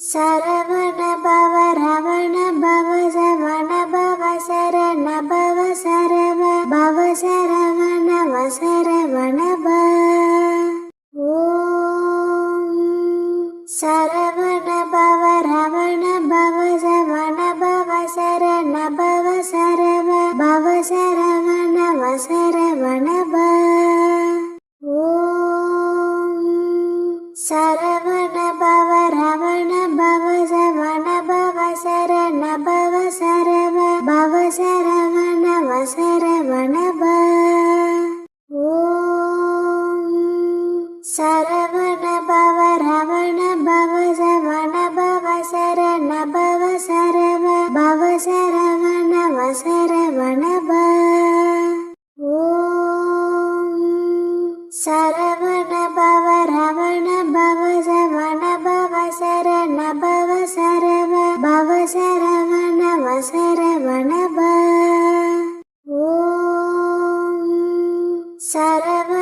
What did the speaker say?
சரவண பவ ரவண பவ சவண பவ சரண பவ சரவ பவ சரவண வசரவண ப. ஓம் சரவண பவ ரவண பவ சவண பவ சரண பவ சரவ பவ சரவண வசரவண ப. ஓம் சரவண பவ ரவண பவ சவண பவ சரண பவ சரவ பவ சரவண வசரவண ப. ஓம் சரவண பவ ரவண பவ சவண பவ சரண பவ சரவ பவ சரவண வசரவண ப. ஓம் சரவண பவ ரவண பவ சவண பவ சரண பவ சரவ பவ சரவண வசரவண ப. ஓம் சரவ